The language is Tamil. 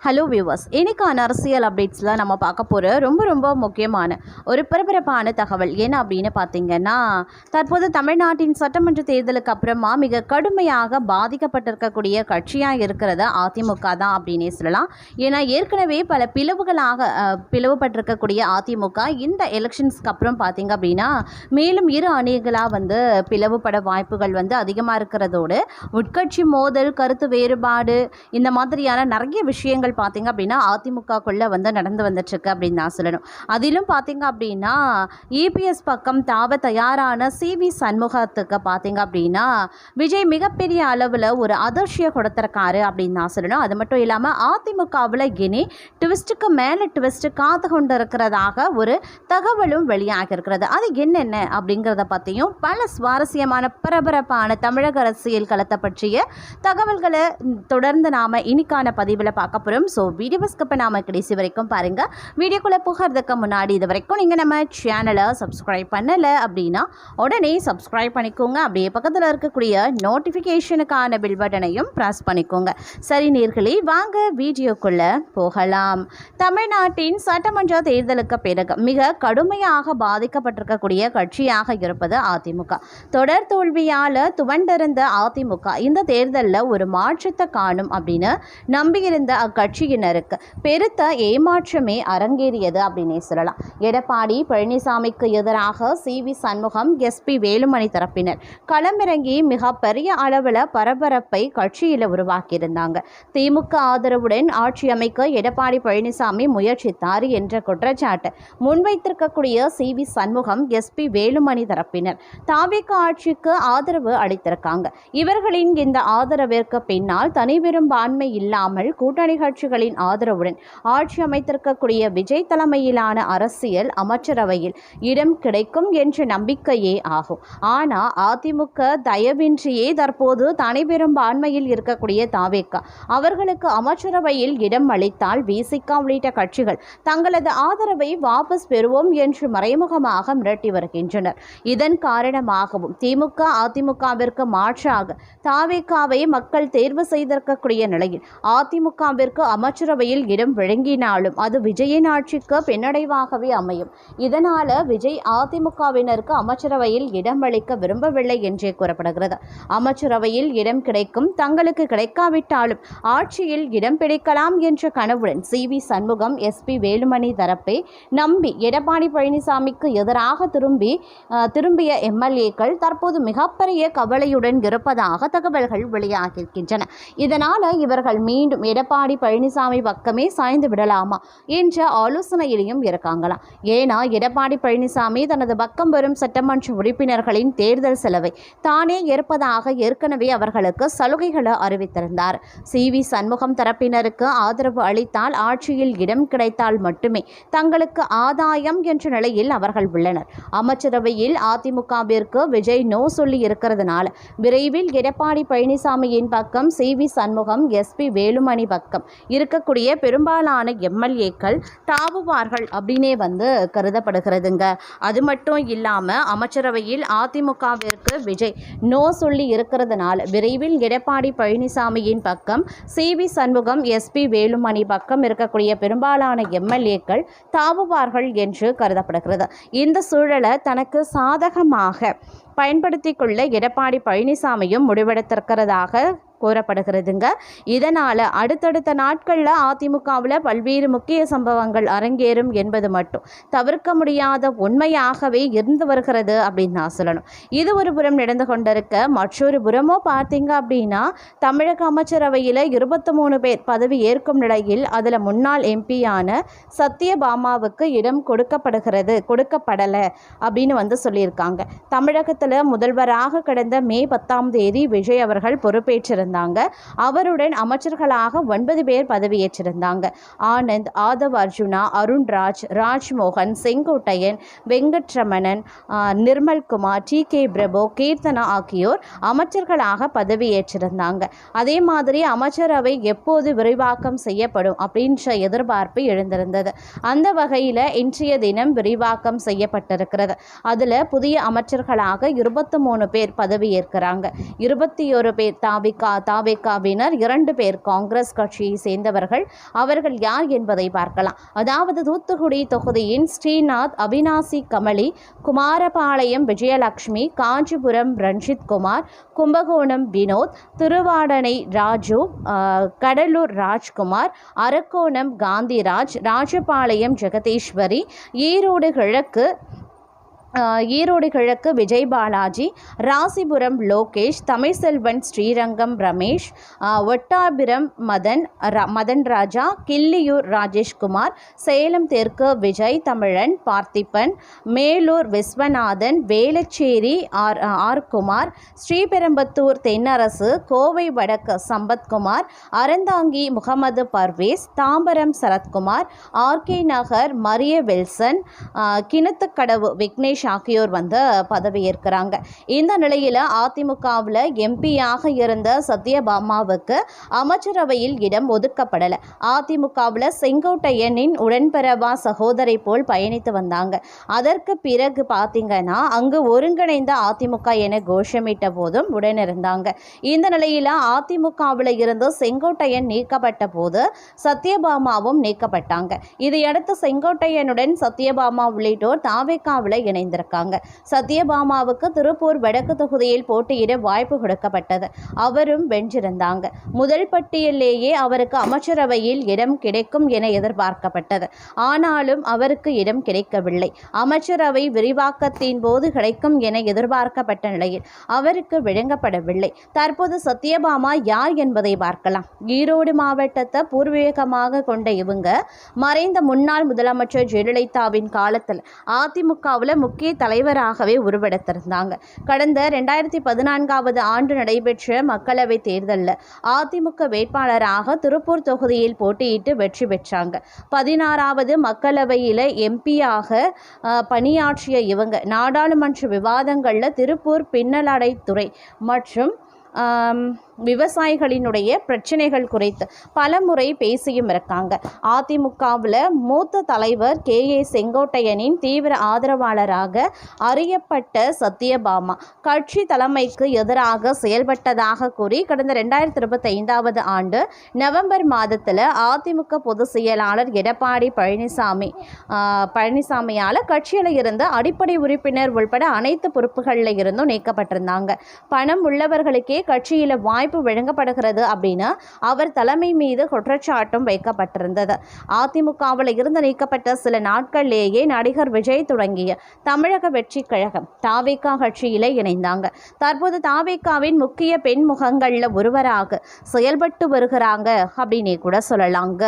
ஹலோ வியூவர்ஸ், இன்னைக்கான அரசியல் அப்டேட்ஸில் நம்ம பார்க்க போகிற ரொம்ப முக்கியமான ஒரு பரபரப்பான தகவல் என்ன அப்படின்னு பார்த்தீங்கன்னா, தற்போது தமிழ்நாட்டின் சட்டமன்ற தேர்தலுக்கு அப்புறமா மிக கடுமையாக பாதிக்கப்பட்டிருக்கக்கூடிய கட்சியாக இருக்கிறது அதிமுக தான் அப்படின்னே சொல்லலாம். ஏன்னா ஏற்கனவே பல பிளவுபட்டிருக்கக்கூடிய அதிமுக இந்த எலெக்ஷன்ஸ்க்கு அப்புறம் பார்த்தீங்க அப்படின்னா மேலும் இரு அணிகளாக பிளவுபட வாய்ப்புகள் அதிகமாக இருக்கிறதோடு உட்கட்சி மோதல், கருத்து வேறுபாடு, இந்த மாதிரியான நிறைய விஷயங்கள் பார்த்தீங்க அப்படின்னா அதிமுகக்குள்ள நடந்து வந்துட்டுருக்கு அப்படின்னு தான் சொல்லணும். அதிலும் பார்த்தீங்க அப்படின்னா இபிஎஸ் பக்கம் தாவ தயாரான சிவி சண்முகத்துக்கு பார்த்தீங்க அப்படின்னா விஜய் மிகப்பெரிய அளவில் ஒரு அதிர்ச்சியை கொடுத்திருக்காரு அப்படின்னு தான் சொல்லணும். அது மட்டும் இல்லாமல் அதிமுகவில் இனி ட்விஸ்ட்டுக்கு மேலே ட்விஸ்ட் காத்து கொண்டு இருக்கிறதாக ஒரு தகவலும் வெளியாக இருக்கிறது. அது என்னென்ன அப்படிங்கிறத பற்றியும் பல சுவாரஸ்யமான பரபரப்பான தமிழக அரசியல் களத்தை பற்றிய தகவல்களை தொடர்ந்து நாம் இன்னைக்கான பதிவில் பார்க்க போகிறோம். ஸோ வீடியோ ஸ்கிப் நாம கடைசி வரைக்கும் பாருங்கள். வீடியோக்குள்ளே போகிறதுக்கு முன்னாடி இது வரைக்கும் நீங்கள் நம்ம சேனலை சப்ஸ்கிரைப் பண்ணலை அப்படின்னா உடனே சப்ஸ்கிரைப் பண்ணிக்கோங்க. அப்படியே பக்கத்தில் இருக்கக்கூடிய நோட்டிஃபிகேஷனுக்கான பில் பட்டனையும் ப்ரெஸ் பண்ணிக்கோங்க. சரி நேர்களே, வாங்க வீடியோக்குள்ளே போகலாம். தமிழ்நாட்டின் சட்டமன்ற தேர்தலுக்கு பிறகு மிக கடுமையாக பாதிக்கப்பட்டிருக்கக்கூடிய கட்சியாக இருப்பது அதிமுக. தொடர் தோல்வியால் துவண்டிருந்த அதிமுக இந்த தேர்தலில் ஒரு மாற்றத்தை காணும் அப்படின்னு நம்பியிருந்த அக்கட்சியினருக்கு பெருத்த ஏமாற்றமே அரங்கேறியது அப்படின்னே சொல்லலாம். எடப்பாடி பழனிசாமிக்கு எதிராக சிவி சண்முகம், எஸ்பி வேலுமணி தரப்பினர் களமிறங்கி மிக பெரிய அளவில் பரபரப்பை கட்சியில் உருவாக்கியிருந்தாங்க. திமுக ஆதரவுடன் ஆட்சி அமைக்க எடப்பாடி பழனிசாமி முயற்சித்தார் என்ற குற்றச்சாட்டு முன்வைத்திருக்கக்கூடிய சிவி சண்முகம், எஸ்பி வேலுமணி தரப்பினர் தாவேக ஆட்சிக்கு ஆதரவு அளித்திருக்காங்க. இவர்களின் இந்த ஆதரவிற்கு பின்னால் தனிபெரும்பான்மை இல்லாமல் கூட்டணி கட்சிகளின் ஆதரவுடன் ஆட்சி அமைத்திருக்கக்கூடிய விஜய் தலைமையிலான அரசியல் அமைச்சரவையில் இடம் கிடைக்கும் என்ற நம்பிக்கையே ஆகும். ஆனால் அதிமுக தயவின்றியே தற்போது தனிபெரும்பான்மையில் இருக்கக்கூடிய தாவேக அவர்களுக்கு அமைச்சரவையில் இடம் அளித்தால் விசிக உள்ளிட்ட கட்சிகள் தங்களது ஆதரவை வாபஸ் பெறுவோம் என்று மறைமுகமாக மிரட்டி வருகின்றனர். இதன் காரணமாகவும் திமுக அதிமுகவிற்கு மாற்றாக தாவேகாவை மக்கள் தேர்வு செய்திருக்கக்கூடிய நிலையில் அதிமுகவிற்கு அமைச்சரவையில் இடம் வழங்கினாலும் அது விஜயின் ஆட்சிக்கு பின்னடைவாகவே அமையும். இதனால விஜய் அதிமுகவினருக்கு அமைச்சரவையில் இடம் அளிக்க விரும்பவில்லை என்றே கூறப்படுகிறது. அமைச்சரவையில் இடம் கிடைக்கும், தங்களுக்கு கிடைக்காவிட்டாலும் ஆட்சியில் இடம் பிடிக்கலாம் என்ற கனவுடன் சிவி சண்முகம், எஸ்பி வேலுமணி தரப்பை நம்பி எடப்பாடி பழனிசாமிக்கு எதிராக திரும்பிய எம்எல்ஏக்கள் தற்போது மிகப்பெரிய கவலையுடன் இருப்பதாக தகவல்கள் வெளியாகியிருக்கின்றன. இதனால் இவர்கள் மீண்டும் எடப்பாடி பழனிசாமி பக்கமே சாய்ந்து விடலாமா என்ற ஆலோசனையிலையும் இருக்காங்களாம். ஏன்னா எடப்பாடி பழனிசாமி தனது பக்கம் வரும் சட்டமன்ற உறுப்பினர்களின் தேர்தல் செலவை தானே ஏற்பதாக ஏற்கனவே அவர்களுக்கு சலுகைகளை அறிவித்திருந்தார். சிவி சண்முகம் தரப்பினருக்கு ஆதரவு அளித்தால் ஆட்சியில் இடம் கிடைத்தால் மட்டுமே தங்களுக்கு ஆதாயம் என்ற நிலையில் அவர்கள் உள்ளனர். அமைச்சரவையில் அதிமுகவிற்கு விஜய் நோ சொல்லி இருக்கிறதுனால விரைவில் எடப்பாடி பழனிசாமியின் பக்கம் சிவி சண்முகம், எஸ்பி வேலுமணி பக்கம் இருக்கக்கூடிய பெரும்பாலான எம்எல்ஏக்கள் தாவுவார்கள் அப்படின்னே கருதப்படுகிறதுங்க. அது மட்டும் இல்லாமல் அமைச்சரவையில் அதிமுகவிற்கு விஜய் நோ சொல்லி இருக்கிறதுனால விரைவில் எடப்பாடி பழனிசாமியின் பக்கம் சிவி சண்முகம், எஸ்பி வேலுமணி பக்கம் இருக்கக்கூடிய பெரும்பாலான எம்எல்ஏக்கள் தாவுவார்கள் என்று கருதப்படுகிறது. இந்த சூழலை தனக்கு சாதகமாக பயன்படுத்திக் கொள்ள எடப்பாடி பழனிசாமியும் முடிவெடுத்திருக்கிறதாக கூறப்படுகிறதுங்க. இதனால் அடுத்தடுத்த நாட்களில் அதிமுகவில் பல்வேறு முக்கிய சம்பவங்கள் அரங்கேறும் என்பது மட்டும் தவிர்க்க முடியாத உண்மையாகவே இருந்து வருகிறது அப்படின்னு நான் சொல்லணும். இது ஒரு புறம் நடந்து கொண்டிருக்க, மற்றொரு புறமோ பார்த்தீங்க அப்படின்னா தமிழக அமைச்சரவையில் 23 பேர் பதவி ஏற்கும் நிலையில் அதில் முன்னாள் எம்பியான சத்யபாமாவுக்கு இடம் கொடுக்கப்படலை அப்படின்னு சொல்லியிருக்காங்க. தமிழகத்தில் முதல்வராக கடந்த மே 10ஆம் தேதி விஜய் அவர்கள் பொறுப்பேற்றிருந்தார். அவருடன் அமைச்சர்களாக 9 பேர் பதவியேற்றிருந்தாங்க. ஆனந்த், ஆதவ் அர்ஜுனா, அருண்ராஜ், ராஜ்மோகன், செங்கோட்டையன், வெங்கட்ரமணன், நிர்மல்குமார், டி.கே. பிரபு, கீர்த்தனா ஆகியோர் அமைச்சர்களாக பதவியேற்றிருந்தாங்க. அதே மாதிரி அமைச்சரவை எப்போது விரிவாக்கம் செய்யப்படும் அப்படின்ற எதிர்பார்ப்பு எழுந்திருந்தது. அந்த வகையில் இன்றைய தினம் விரிவாக்கம் செய்யப்பட்டிருக்கிறது. அதில் புதிய அமைச்சர்களாக 23 பேர் பதவியேற்கிறாங்க. 21 பேர் தாவிகா தாவேக்காவினர் 2 பேர் காங்கிரஸ் கட்சியை சேர்ந்தவர்கள். அவர்கள் யார் என்பதை பார்க்கலாம். அதாவது தூத்துக்குடி தொகுதியின் ஸ்ரீநாத், அவினாசி கமலி, குமாரபாளையம் விஜயலட்சுமி, காஞ்சிபுரம் ரஞ்சித் குமார், கும்பகோணம் வினோத், திருவாடனை ராஜு, கடலூர் ராஜ்குமார், அரக்கோணம் காந்திராஜ், ராஜபாளையம் ஜெகதீஸ்வரி, ஈரோடு கிழக்கு விஜய் பாலாஜி, ராசிபுரம் லோகேஷ், தமிழ்செல்வன் ஸ்ரீரங்கம் ரமேஷ், ஒட்டாபிரம் மதன் ராஜா, கிள்ளியூர் ராஜேஷ்குமார், சேலம் தெற்கு விஜய் தமிழன் பார்த்திபன், மேலூர் விஸ்வநாதன், வேளச்சேரி ஆர் குமார், ஸ்ரீபெரும்பத்தூர் தென்னரசு, கோவை வடக்கு சம்பத்குமார், அறந்தாங்கி முகமது பர்வேஸ், தாம்பரம் சரத்குமார், ஆர்கே நகர் மரிய வில்சன், கிணத்துக்கடவு விக்னேஷ் ஆகியோர் வந்து பதவியேற்கிறாங்க. இந்த நிலையில் அதிமுகவில் எம்பியாக இருந்த சத்யபாமாவுக்கு அமைச்சரவையில் இடம் ஒதுக்கப்படலை. அதிமுகவில் செங்கோட்டையனின் உடன்பிறவா சகோதரி போல் பயணித்து வந்தாங்க. அதற்கு பிறகு பார்த்தீங்கன்னா அங்கு ஒருங்கிணைந்த அதிமுக என கோஷமிட்ட போதும் உடனிருந்தாங்க. இந்த நிலையில் அதிமுகவில் இருந்து செங்கோட்டையன் நீக்கப்பட்ட போது சத்யபாமாவும் நீக்கப்பட்டாங்க. இதையடுத்து செங்கோட்டையனுடன் சத்யபாமா உள்ளிட்டோர் தாவேக்காவில் இணைந்தார். சத்யபாமாவுக்கு திருப்பூர் வடக்கு தொகுதியில் போட்டியிட வாய்ப்பு கொடுக்கப்பட்டது. அவரும் வென்றிருந்தாங்க. முதல் பட்டியலிலேயே அவருக்கு அமைச்சரவையில் இடம் கிடைக்கும் என எதிர்பார்க்கப்பட்டது. ஆனாலும் அவருக்கு இடம் கிடைக்கவில்லை. அமைச்சரவை விரிவாக்கத்தின் போது கிடைக்கும் என எதிர்பார்க்கப்பட்ட நிலையில் அவருக்கு வழங்கப்படவில்லை. தற்போது சத்யபாமா யார் என்பதை பார்க்கலாம். ஈரோடு மாவட்டத்தை பூர்வீகமாக கொண்ட இவங்க மறைந்த முன்னாள் முதலமைச்சர் ஜெயலலிதாவின் காலத்தில் அதிமுகவில் முக்கிய தலைவராகவே உருவெடுத்திருந்தாங்க. கடந்த 2014 ஆண்டு நடைபெற்ற மக்களவைத் தேர்தலில் அதிமுக வேட்பாளராக திருப்பூர் தொகுதியில் போட்டியிட்டு வெற்றி பெற்றாங்க. 16வது மக்களவையில் எம்பியாக பணியாற்றிய இவங்க நாடாளுமன்ற விவாதங்களில் திருப்பூர் பின்னலாடைத்துறை மற்றும் விவசாயிகளினுடைய பிரச்சனைகள் குறித்து பலமுறை பேசியும் இருக்காங்க. அதிமுகவில் மூத்த தலைவர் KA செங்கோட்டையனின் தீவிர ஆதரவாளராக அறியப்பட்ட சத்யபாமா கட்சி தலைமைக்கு எதிராக செயல்பட்டதாக கூறி கடந்த 2025 ஆண்டு நவம்பர் மாதத்தில் அதிமுக பொதுச் செயலாளர் எடப்பாடி பழனிசாமியால் கட்சியில் இருந்து அடிப்படை உறுப்பினர் உள்பட அனைத்து பொறுப்புகளில் இருந்தும் நீக்கப்பட்டிருந்தாங்க. பணம் உள்ளவர்களுக்கே கட்சியில் வாய்ப்பு வழங்கப்படுகிறது அப்படின்னு அவர் தலைமை மீது குற்றச்சாட்டும் வைக்கப்பட்டிருந்தது. அதிமுகவில் இருந்து நீக்கப்பட்ட சில நாட்களிலேயே நடிகர் விஜய் தொடங்கிய தமிழக வெற்றி கழகம் தாவேகா கட்சியிலே இணைந்தாங்க. தற்போது தாவேகாவின் முக்கிய பெண் முகங்கள்ல ஒருவராக செயல்பட்டு வருகிறாங்க அப்படின்னே கூட சொல்லலாங்க.